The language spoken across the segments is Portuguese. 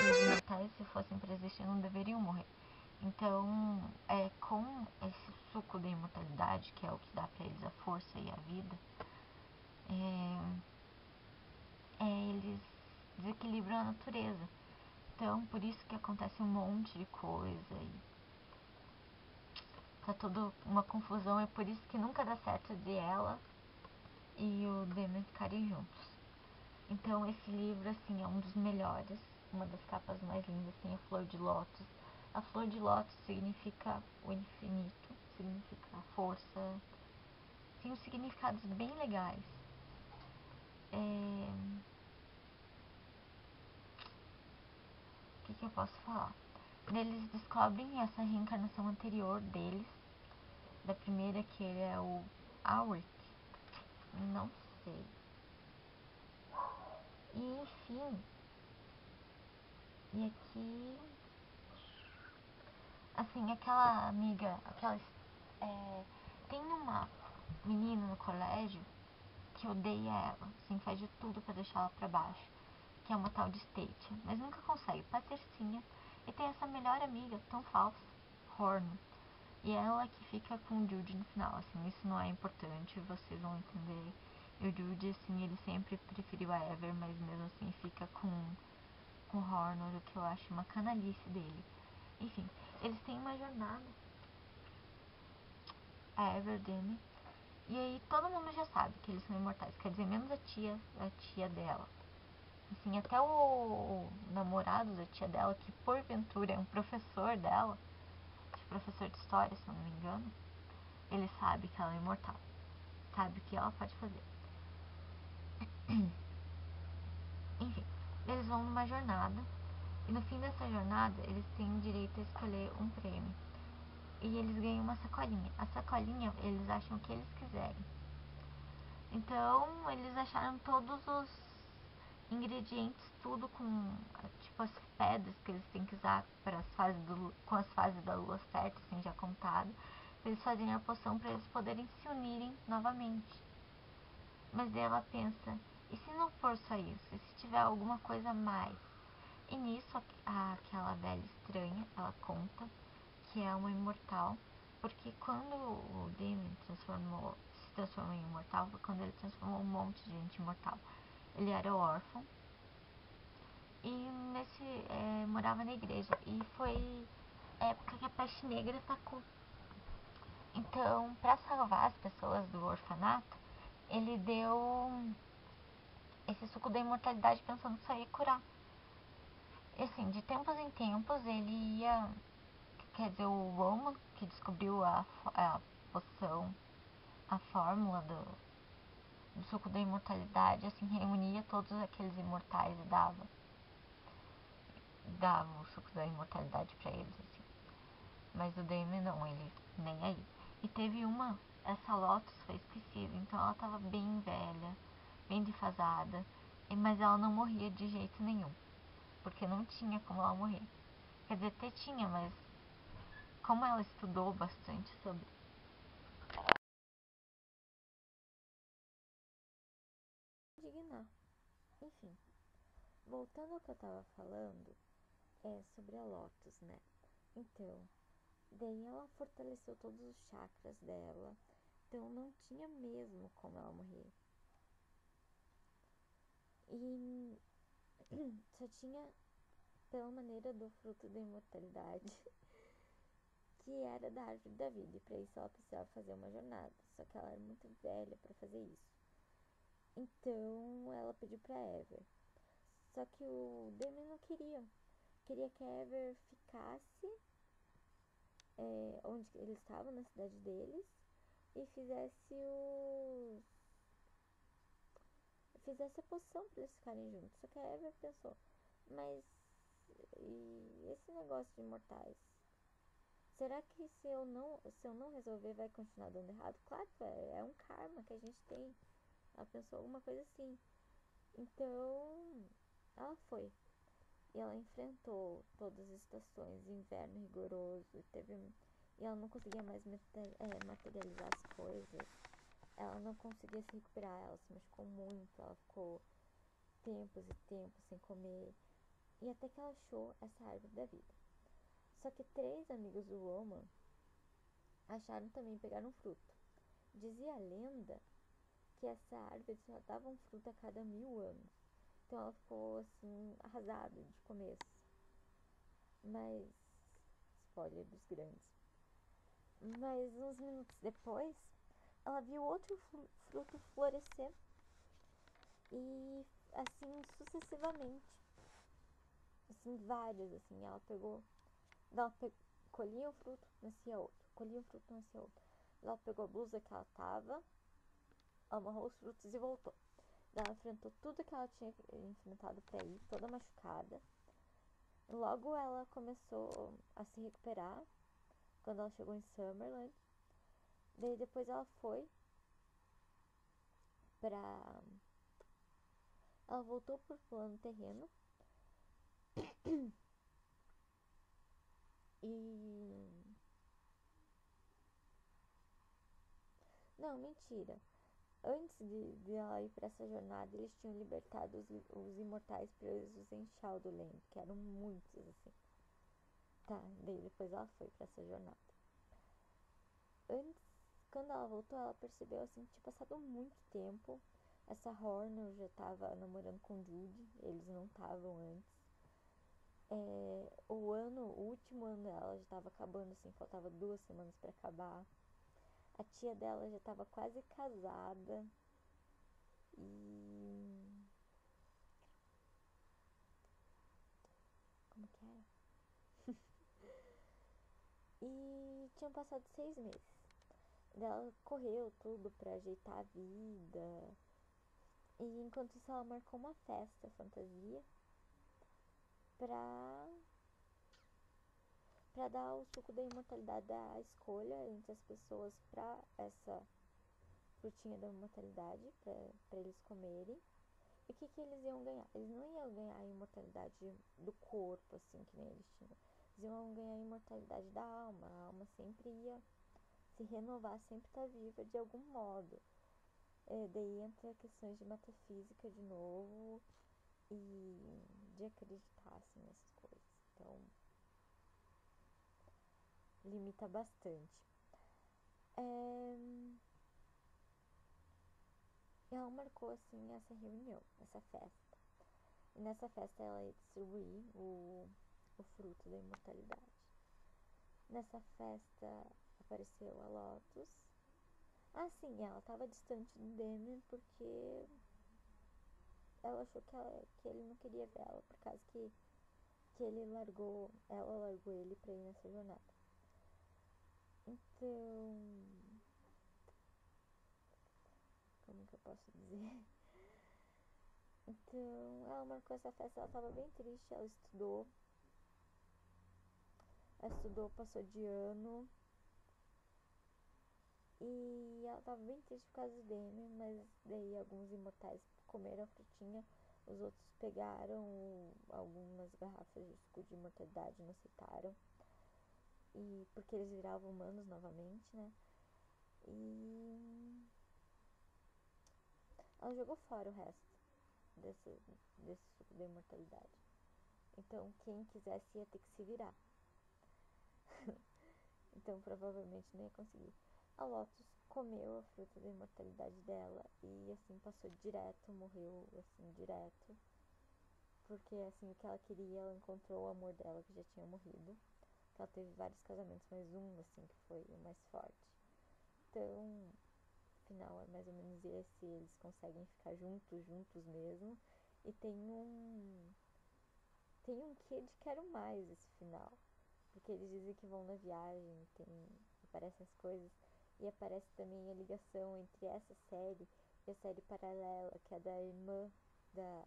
Os mortais, se fossem para existir, não deveriam morrer. Então, com esse suco da imortalidade, que é o que dá para eles a força e a vida, eles desequilibram a natureza. Então, por isso que acontece um monte de coisa e tá toda uma confusão. É por isso que nunca dá certo de ela e o Damon ficarem juntos. Então, esse livro, assim, é um dos melhores. Uma das capas mais lindas tem a flor de lótus. A flor de lótus significa o infinito, significa a força. Tem uns significados bem legais. O que eu posso falar? Eles descobrem essa reencarnação anterior deles. Da primeira, que ele é o Auric. Não sei. E enfim. E aqui, assim, aquela amiga, tem uma menina no colégio que odeia ela, assim, faz de tudo pra deixar ela pra baixo, que é uma tal de Stacia, mas nunca consegue, patricinha. E tem essa melhor amiga, tão falsa, Horn, e ela que fica com o Jude no final, assim, isso não é importante, vocês vão entender. E o Jude, assim, ele sempre preferiu a Ever, mas mesmo assim fica com o Horner, o que eu acho uma canalice dele. Enfim, eles têm uma jornada, a Everdene, e aí todo mundo já sabe que eles são imortais, quer dizer, menos a tia dela. Assim, até o namorado da tia dela, que porventura é um professor dela, professor de história, se eu não me engano, ele sabe que ela é imortal, sabe o que ela pode fazer. Enfim, eles vão numa jornada, e no fim dessa jornada eles têm direito a escolher um prêmio. E eles ganham uma sacolinha. A sacolinha, eles acham o que eles quiserem. Então, eles acharam todos os ingredientes, tudo com, tipo, as pedras que eles têm que usar para com as fases da lua certas, assim, já contado. Eles fazem a poção para eles poderem se unirem novamente. Mas daí ela pensa, e se não for só isso? E se tiver alguma coisa a mais? E nisso, aquela velha estranha, ela conta que é uma imortal, porque quando o Damon se transformou em imortal, foi quando ele transformou um monte de gente imortal. Ele era órfão e morava na igreja, e foi a época que a peste negra atacou. Então, para salvar as pessoas do orfanato, ele deu esse suco da imortalidade pensando que só ia curar. E assim, de tempos em tempos ele ia, quer dizer, o Roman, que descobriu a poção, a fórmula do suco da imortalidade, assim, reunia todos aqueles imortais e dava o suco da imortalidade pra eles, assim. Mas o Damon não, ele nem aí. E teve essa Lotus foi esquecida, então ela tava bem velha, bem defasada, mas ela não morria de jeito nenhum, porque não tinha como ela morrer. Quer dizer, até tinha, mas como ela estudou bastante sobre indignar. Enfim, voltando ao que eu tava falando, sobre a Lotus, né? Então, daí ela fortaleceu todos os chakras dela, então não tinha mesmo como ela morrer. E só tinha pela maneira do fruto da imortalidade, que era da árvore da vida, e para isso ela precisava fazer uma jornada, só que ela era muito velha para fazer isso. Então ela pediu pra Ever, só que o Damon não queria que a Ever ficasse onde eles estavam, na cidade deles, e fizesse a poção para eles ficarem juntos. Só que a Ever pensou, mas e esse negócio de imortais? Será que se eu não resolver vai continuar dando errado? Claro que é um karma que a gente tem. Ela pensou alguma coisa assim. Então ela foi. E ela enfrentou todas as estações, inverno rigoroso, e ela não conseguia mais materializar as coisas. Ela não conseguia se recuperar, ela se machucou muito, ela ficou tempos e tempos sem comer. E até que ela achou essa árvore da vida. Só que 3 amigos do Woman acharam também pegar um fruto. Dizia a lenda que essa árvore só dava um fruto a cada 1000 anos. Então ela ficou assim, arrasada de começo. Mas, spoiler dos grandes. Mas uns minutos depois, ela viu outro fruto florescer. E assim sucessivamente. Assim, vários, assim, colhia um fruto, nascia outro, colhia um fruto, nascia outro. Ela pegou a blusa que ela tava, amarrou os frutos e voltou. Ela enfrentou tudo que ela tinha enfrentado pra ir, toda machucada. Logo ela começou a se recuperar quando ela chegou em Summerland. Daí depois ela foi pra... Ela voltou pro plano terreno. E... Não, mentira. Antes de ela ir pra essa jornada, eles tinham libertado os imortais presos em Shadowland, que eram muitos, assim. Tá, daí depois ela foi pra essa jornada. Antes, quando ela voltou, ela percebeu, assim, que tinha passado muito tempo. Essa Horner já tava namorando com Judy, eles não estavam antes. O último ano dela já tava acabando, assim, faltava 2 semanas pra acabar. A tia dela já tava quase casada. E... Como que era? E tinham passado 6 meses. Ela correu tudo pra ajeitar a vida. E enquanto isso ela marcou uma festa fantasia pra, pra dar o suco da imortalidade da escolha entre as pessoas pra essa frutinha da imortalidade, pra eles comerem. E o que eles iam ganhar? Eles não iam ganhar a imortalidade do corpo, assim, que nem eles tinham. Eles iam ganhar a imortalidade da alma. A alma sempre ia se renovar, sempre estar viva de algum modo. Daí entra questões de metafísica de novo e de acreditar assim, nessas coisas. Então, limita bastante. Ela marcou assim essa reunião, essa festa. E nessa festa ela ia distribuir o fruto da imortalidade. Nessa festa apareceu a Lotus. Ah, sim, ela estava distante do Demian porque ela achou que ele não queria ver ela, por causa que ela largou ele pra ir nessa jornada. Então, como que eu posso dizer? Então, ela marcou essa festa, ela tava bem triste, ela estudou, passou de ano, e ela tava bem triste por causa do Demi, mas daí alguns imortais comeram a frutinha, os outros pegaram algumas garrafas de suco de imortalidade e não aceitaram. E porque eles viravam humanos novamente, né? E ela jogou fora o resto desse suco da imortalidade. Então quem quisesse ia ter que se virar. Então provavelmente não ia conseguir. A Lotus comeu a fruta da imortalidade dela e assim passou direto, morreu assim direto. Porque assim o que ela queria, ela encontrou o amor dela que já tinha morrido. Ela teve vários casamentos, mas um assim que foi o mais forte. Então, final é mais ou menos esse, eles conseguem ficar juntos mesmo. E tem um quê de quero mais esse final. Porque eles dizem que vão na viagem, aparecem as coisas. E aparece também a ligação entre essa série e a série paralela, que é da irmã da,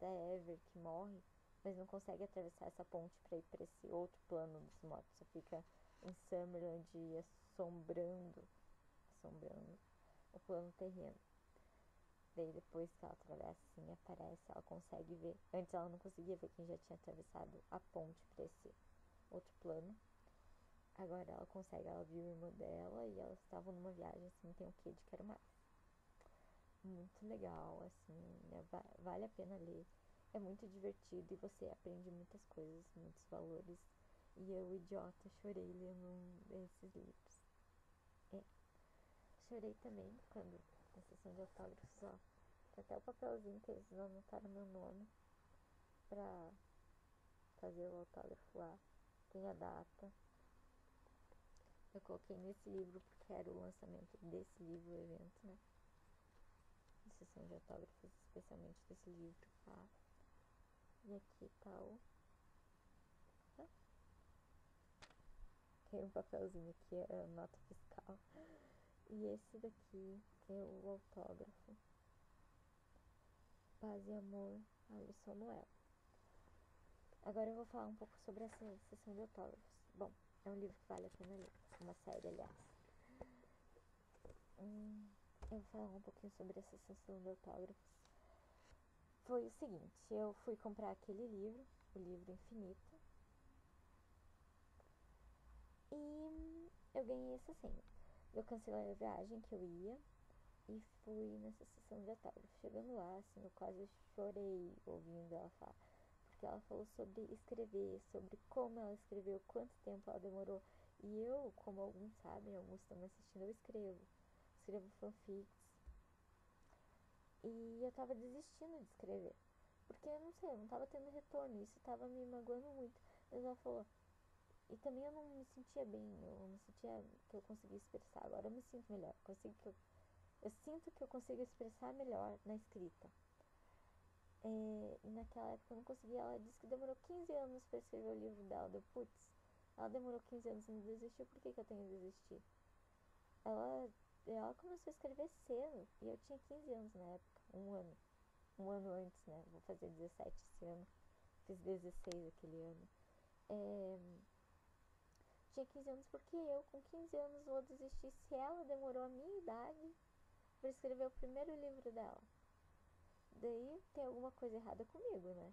da Ever, que morre, mas não consegue atravessar essa ponte pra ir pra esse outro plano dos mortos. Só fica em Summerland assombrando o plano terreno. Daí depois que ela atravessa, assim, aparece, ela consegue ver. Antes ela não conseguia ver quem já tinha atravessado a ponte pra esse outro plano. Agora ela consegue, ela viu a irmã dela e elas estavam numa viagem, assim, tem o quê de quero mais. Muito legal, assim, né? Vale a pena ler. É muito divertido e você aprende muitas coisas, muitos valores. E eu, idiota, chorei lendo um desses livros. É. Chorei também quando, na sessão de autógrafos, ó, tem até o papelzinho que eles anotaram meu nome pra fazer o autógrafo lá. Tem a data. Eu coloquei nesse livro porque era o lançamento desse livro, o evento, né? De sessão de autógrafos, especialmente desse livro, tá? E aqui tá o... Tem um papelzinho aqui, é a nota fiscal. E esse daqui é o autógrafo. Paz e amor, Alisson Noel. Agora eu vou falar um pouco sobre essa sessão de autógrafos. Bom, é um livro que vale a pena ler. Uma série, aliás. Eu vou falar um pouquinho sobre essa sessão de autógrafos. Foi o seguinte, eu fui comprar aquele livro, o livro Infinito. E eu ganhei essa senha. Eu cancelei a viagem que eu ia e fui nessa sessão de autógrafo. Chegando lá, assim, eu quase chorei ouvindo ela falar. Porque ela falou sobre escrever, sobre como ela escreveu, quanto tempo ela demorou. E eu, como alguns sabem, alguns estão assistindo, eu escrevo fanfics. E eu tava desistindo de escrever. Porque, eu não sei, eu não tava tendo retorno. Isso tava me magoando muito. Mas ela falou... E também eu não me sentia bem. Eu não sentia que eu conseguia expressar. Agora eu me sinto melhor. Eu sinto que eu consigo expressar melhor na escrita. E naquela época eu não conseguia. Ela disse que demorou 15 anos pra escrever o livro dela. Deu, putz, ela demorou 15 anos e não desistiu. Por que eu tenho que desistir? Ela começou a escrever cedo. E eu tinha 15 anos na época. Um ano antes, né? Vou fazer 17 esse ano. Fiz 16 aquele ano. Tinha 15 anos porque eu, com 15 anos, vou desistir se ela demorou a minha idade pra escrever o primeiro livro dela. Daí tem alguma coisa errada comigo, né?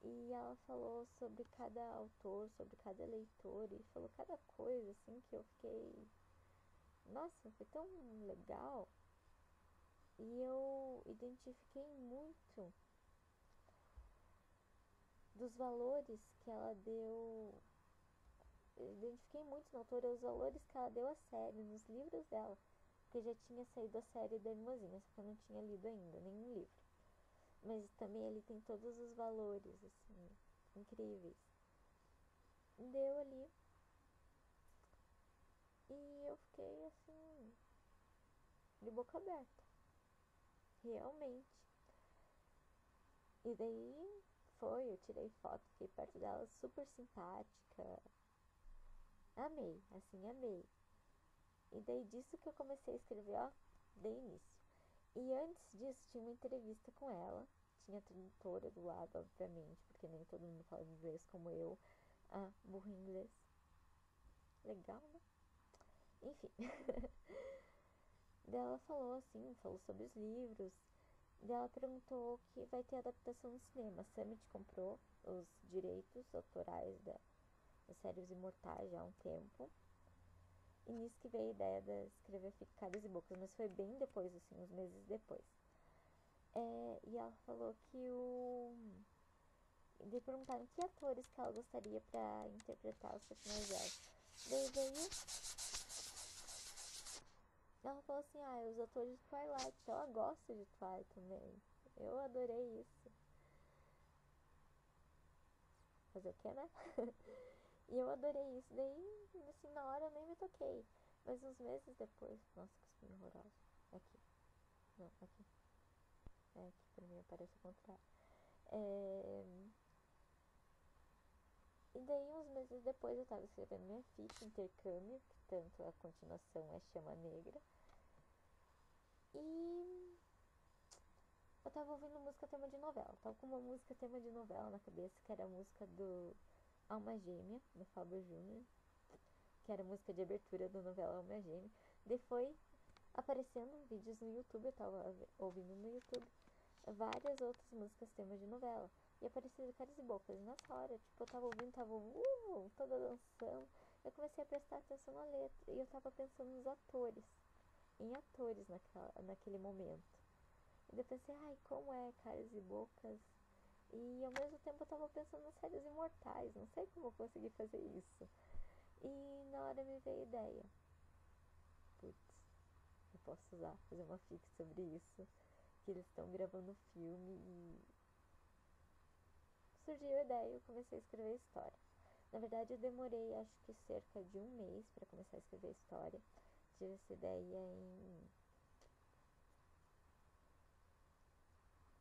E ela falou sobre cada autor, sobre cada leitor, e falou cada coisa, assim, que eu fiquei... Nossa, foi tão legal. E eu identifiquei muito dos valores que ela deu. Eu identifiquei muito na autora os valores que ela deu à série, nos livros dela. Porque já tinha saído a série da Irmãzinha, só que eu não tinha lido ainda, nenhum livro. Mas também ele tem todos os valores, assim, incríveis. Deu ali. E eu fiquei, assim, de boca aberta. Realmente. E daí eu tirei foto, fiquei perto dela, super simpática. Amei, assim, amei. E daí disso que eu comecei a escrever, ó, de início. E antes disso tinha uma entrevista com ela. Tinha tradutora do lado, obviamente, porque nem todo mundo fala inglês como eu. Ah, burro em inglês. Legal, né? Enfim. Daí ela falou assim, falou sobre os livros. Daí ela perguntou que vai ter adaptação no cinema. A Summit comprou os direitos autorais das séries Imortais já há um tempo. E nisso que veio a ideia de escrever Caras e Bocas, mas foi bem depois, assim, uns meses depois. E ela falou que de perguntaram que atores que ela gostaria pra interpretar os personagens dela. Daí veio... Ela falou assim, os atores de Twilight, que ela gosta de Twilight também. Eu adorei isso. Fazer o que, né? E eu adorei isso. Daí, assim, na hora eu nem me toquei. Mas uns meses depois... Nossa, que espinho horroroso. Aqui. Não, aqui. Aqui pra mim aparece o contrário. E daí, uns meses depois, eu tava escrevendo minha ficha, Intercâmbio, que tanto a continuação é Chama Negra. E eu tava ouvindo música tema de novela. Tava com uma música tema de novela na cabeça, que era a música do Alma Gêmea, do Fábio Júnior, que era a música de abertura da novela Alma Gêmea. Daí foi aparecendo vídeos no YouTube, eu tava ouvindo no YouTube várias outras músicas temas de novela. E aparecia do Caras e Bocas. E nessa hora, tipo, eu tava ouvindo, tava toda dançando. Eu comecei a prestar atenção na letra. E eu tava pensando nos atores. Em atores naquele momento. E daí eu pensei, ai, como é Caras e Bocas? E ao mesmo tempo eu tava pensando nas séries imortais. Não sei como eu consegui fazer isso. E na hora me veio a ideia. Putz, eu posso fazer uma fic sobre isso. Que eles estão gravando filme e surgiu a ideia e eu comecei a escrever a história. Na verdade, eu demorei acho que cerca de um mês para começar a escrever a história. Tive essa ideia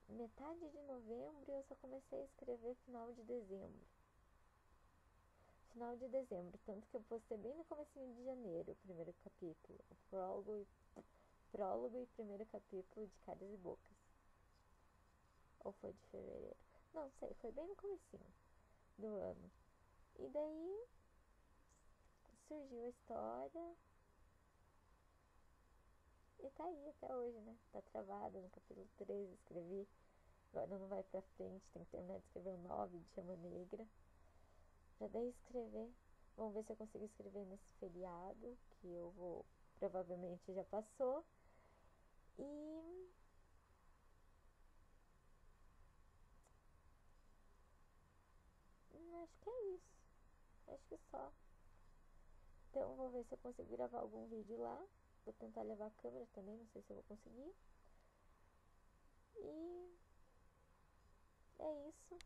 em metade de novembro e eu só comecei a escrever final de dezembro. Tanto que eu postei bem no comecinho de janeiro o primeiro capítulo, o prólogo e primeiro capítulo de Caras e Bocas. Ou foi de fevereiro? Não sei, foi bem no comecinho do ano. E daí surgiu a história e tá aí até hoje, né? Tá travada no capítulo 13, escrevi. Agora não vai pra frente, tem que terminar de escrever o 9 de Chama Negra. Já dei escrever. Vamos ver se eu consigo escrever nesse feriado, que eu vou, provavelmente já passou. E acho que é isso. Acho que só. Então vou ver se eu consigo gravar algum vídeo lá. Vou tentar levar a câmera também, não sei se eu vou conseguir. E é isso.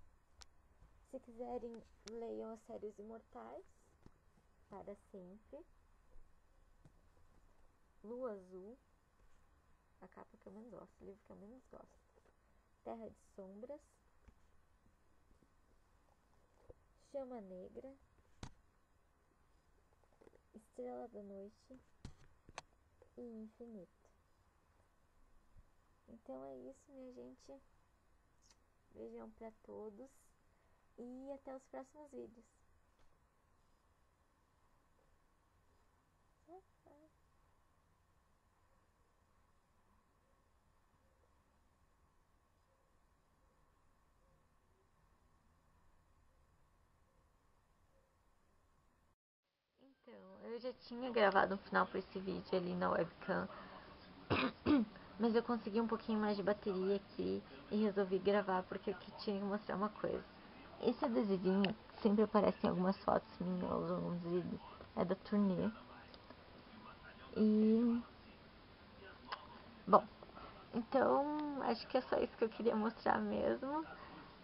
Se quiserem, leiam as séries Imortais. Para sempre. Lua Azul. A capa que eu menos gosto, o livro que eu menos gosto. Terra de Sombras. Chama Negra. Estrela da Noite. E Infinito. Então é isso, minha gente. Beijão pra todos. E até os próximos vídeos. Então, eu já tinha gravado um final para esse vídeo ali na webcam, mas eu consegui um pouquinho mais de bateria aqui e resolvi gravar porque eu tinha que mostrar uma coisa. Esse adesivinho sempre aparece em algumas fotos minhas ou alguns vídeos, é da turnê. E bom, então acho que é só isso que eu queria mostrar mesmo.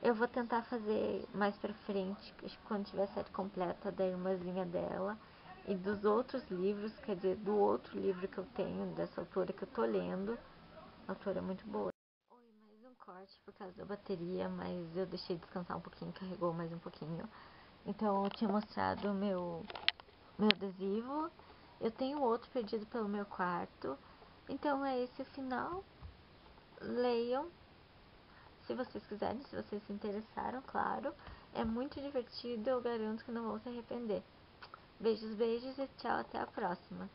Eu vou tentar fazer mais pra frente, quando tiver a série completa da irmãzinha dela e dos outros livros, quer dizer, do outro livro que eu tenho, dessa autora que eu tô lendo. A autora é muito boa. Oi, mais um corte por causa da bateria, mas eu deixei descansar um pouquinho, carregou mais um pouquinho. Então eu tinha mostrado o meu adesivo. Eu tenho outro perdido pelo meu quarto. Então é esse o final. Leiam. Se vocês quiserem, se vocês se interessaram, claro. É muito divertido, eu garanto que não vão se arrepender. Beijos, beijos e tchau, até a próxima.